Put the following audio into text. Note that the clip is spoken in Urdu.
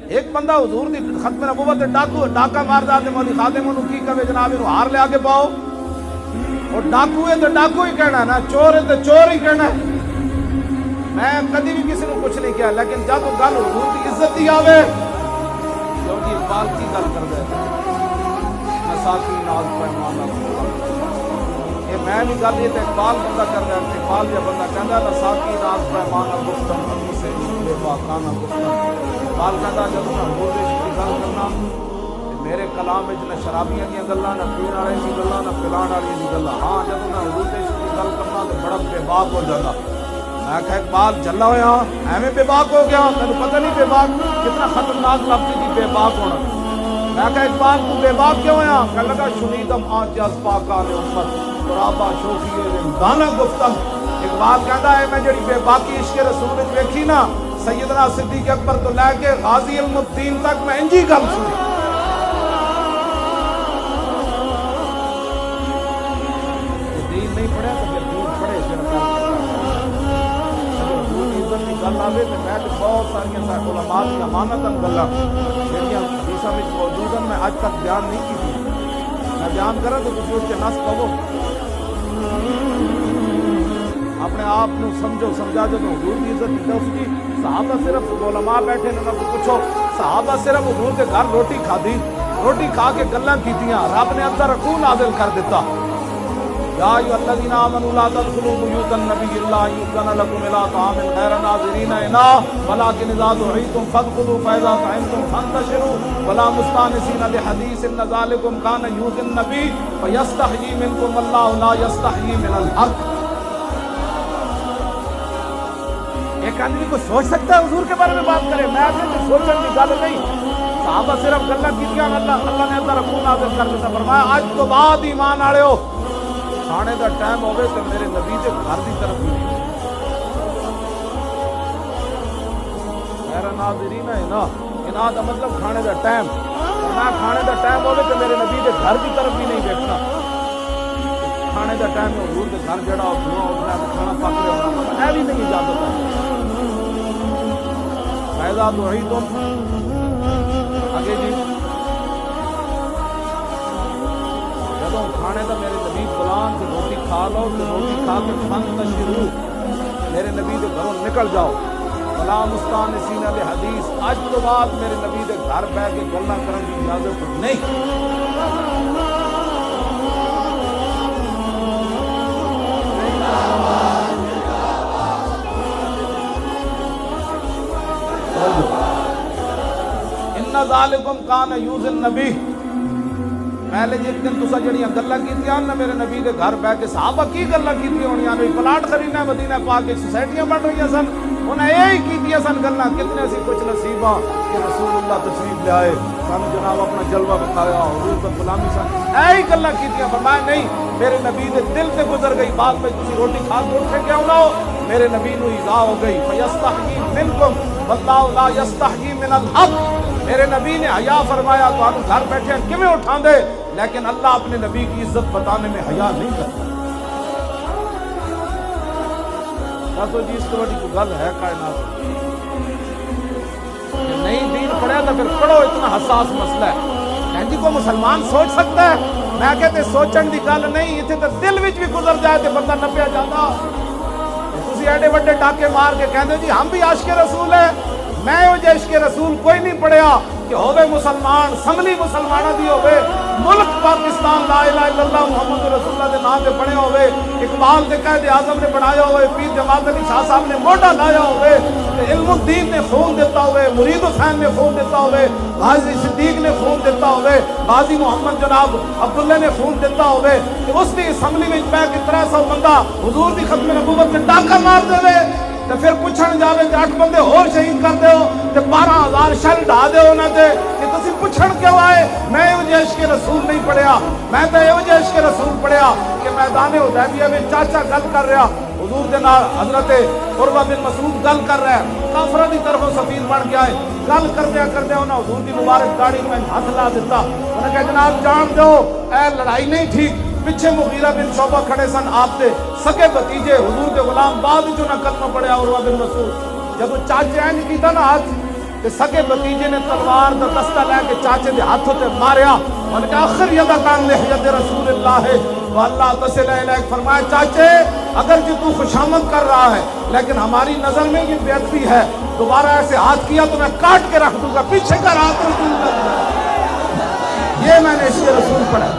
ایک بندہ حضور دی ختم نبوت ڈاکا ماردا تے مولی خادم نوں کی کہے جناب انہوں ہار لے کے پاؤ، اور ڈاکو ہے تو ڈاکو ہی کہنا ہے نا، چور ہے تو چور ہی کہنا ہے۔ میں کدی بھی کسی نے کچھ نہیں کیا، لیکن جب گل حضور کی عزت دی آوے جو جی اقبال کی گل کر دے نساکی ناز پیمانہ، یہ میں نہیں گل یہ تو اقبال بندہ کر رہا ہے، اقبال یہ بندہ کہندا نساکی ناز پیمانہ گفتم حدیث بے پاکانہ گفتم۔ اقبال کہندا جب میں حضور کی گل کرنا میرے کلام وچ نہ شرابیاں دی گلاں نہ پین والے دی گلاں نہ پلان والی دی گلاں، ہاں جب میں حضور کی گل کرنا تو بڑا بے باک ہو جاتا۔ میں کہا اقبال جلا ہویا ایویں بے باک ہو گیا، تینوں پتہ نہیں بے باک کتنا خطرناک لفظ ہے بے باک ہونا۔ میں کہا اقبال تو بے باک کیوں ہویا؟ کہنے لگا شنیدم آج از پاکان امت قرابہ شوخی دانا گفتم۔ اقبال کہندا ہے میں جڑی بے باکی عشق رسول وچ ویکھی نا سیدنا صدیق اکبر تو لے کے غازی علم الدین تک میں انجی گل سنی۔ دین نہیں پڑھیا تو پھر دین پڑھے گل آئے تو میں بہت سارا علماء کی امانت گلاں جہاں حدیثاں موجود ہیں میں اج تک بیان نہیں کی، میں بیان کرا تو تسی اس کے نس پو اپنے آپ کو سمجھو سمجھا جو حضور کی عزت کی اس کی صحابہ صرف علماء بیٹھے نے کو پوچھو صحابہ صرف حضور کے گھر روٹی کھادی، روٹی کھا کے گلاں کیتیاں، رب نے اندر رکوع نازل کر دیتا یا ایھا الذین آمنوا لا تدخلوا بیوت النبی الا ان یؤذن لکم الی طعام غیر ناظرین اناء ولکن اذا دعیتم فادخلوا فاذا طعمتم فانتشروا ولا مستانسین لحدیث ان ذلکم کان یؤذی النبی فیستحیی منکم واللہ لا یستحیی من الحق۔ ایک آدمی کو سوچ سکتا ہے حضور کے بارے میں بات کرے؟ میں آگے تو سوچنے کی گل نہیں، صحابہ صرف گلاں کیتیاں، اللہ نے اندر رکوع نازل کر دیتا، فرمایا اج تو بعد ایمان والےو کھانے کا ٹائم ہوگے تو میرے نبی کے گھر کی طرف نہیں میرا ناظرین انہاں دا مطلب کھانے کا ٹائم، نہ کھانے کا ٹائم ہوگے تو میرے نبی کے گھر کی طرف بھی نہیں دیکھنا۔ کھانے کا ٹائم حضور کے گھر جڑا دھواں اٹھنا ہے کھانا پک رہا ہونا بھی نہیں اجازت ہے۔ فیضا دعیتم آگے جی جدوں کھانے کا میرے نبی بلان سے روٹی کھا لو تو روٹی کھا کے فانتشروا میرے نبی کے گھروں نکل جاؤ ولا مستانسین لحدیث، اج تو بعد میرے نبی کے گھر بیٹھ کے گلاں کرن کی اجازت نہیں۔ ان ذالکم کان یؤذی النبی، پہلے جس دن تسا جڑیاں گلاں کیتیاں نا میرے نبی کے گھر بیٹھ کے صحابہ کی گلاں کیتیاں ہونیاں نے، پلاٹ خریدنا مدینہ پاک کے سوسائٹیاں بن رہی سن، انہیں یہی کیتیاں سن گلاں، کتنے سی کچھ نصیباں کہ رسول اللہ تشریف لے آئے سانو جناب اپنا جلوہ بتایا حضور پر غلامی سن، یہی گلاں کیتیاں، فرمایا نہیں میرے نبی دے دل سے گزر گئی بات میں تسی روٹی کھا کے اٹھ کے کیوں نہ ہو، میرے نبی نو ایذا ہو گئی فیستحیی منکم واللہ لا یستحیی من الحق، میرے نبی نے حیا فرمایا تو آپ گھر بیٹھے کیویں اٹھا دے، لیکن اللہ اپنے نبی کی عزت بتانے میں حیا نہیں کرتا۔ دسو جی اس سے بڑی کوئی گل ہے کائنات کہ نہیں دین پڑھیا تو پھر پڑھو، اتنا حساس مسئلہ ہے جی کو مسلمان سوچ سکتا ہے؟ میں کہتے سوچن دی گل نہیں، اتنے تو دل وچ بھی گزر جائے تو بندہ نپیا جاتا۔ تسی ایڈے وڈے ڈاکے مار کے کہندے جی ہم بھی عاشق رسول ہے، میں وہ عشق رسول کوئی نہیں پڑھیا کہ ہوئے مسلمان سملی مسلمانہ دی ہوئے ملک پاکستان لا الہ الا اللہ محمد رسول اللہ دے نام دے بنے ہوئے، اقبال دے قائد اعظم نے بنایا ہوئے، پیر جماعت علی شاہ صاحب نے موڈا لایا ہوئے، علم الدین نے خون دیتا ہوئے، مرید حسین نے خون دیتا ہوئے، غازی صدیق نے خون دیتا ہوئے، غازی محمد جناب عبداللہ نے خون دیتا ہوئے، کہ اس دی اسمبلی میں پہ کہ 300 بندہ حضور دی ختم نبوت میں ڈاکہ مار دے وے تو پھر پوچھن جاوے تے 8 بندے اور شہید کر دے ہو تے 12,000 شل ڈھا دے ہو نہ تے کہ تسی پوچھن کیوں آئے؟ میں یہ عشق رسول نہیں پڑھیا، میں تو یہ عشق رسول پڑھیا کہ میدان حدیبیہ میں چاچا گل کر رہا حضور دے نال حضرت عروہ بن مسعود گل کر رہا ہے، کافراں دی طرفوں سفیر بن کے آئے، گل کردیا انہاں حضور دی مبارک داڑھی میں ہاتھ لا دیتا، انہاں کہا جناب جان دو اے لڑائی نہیں ٹھیک، پیچھے مغیرہ بن شعبہ کھڑے سن آپ دے سکے بھتیجے حضور کے غلام بعد جو نہ کلمہ پڑھیا عروہ بن مسعود، جب وہ چاچے نہیں کیتا نا ہاتھ کہ سکے بتیجے نے تلوار دا دستہ لے کے چاچے دے ہاتھوں تے ماریا اور کہ آخر یدہ کان لحید رسول اللہ ہے تو اللہ تصل علیہ فرمایا چاچے اگر جو تو خوشامد کر رہا ہے لیکن ہماری نظر میں یہ بے ادبی ہے، دوبارہ ایسے ہاتھ کیا تو میں کاٹ کے رکھ دوں گا، پیچھے کر ہاتھ رسول اللہ، یہ میں نے اس کے رسول پڑھا۔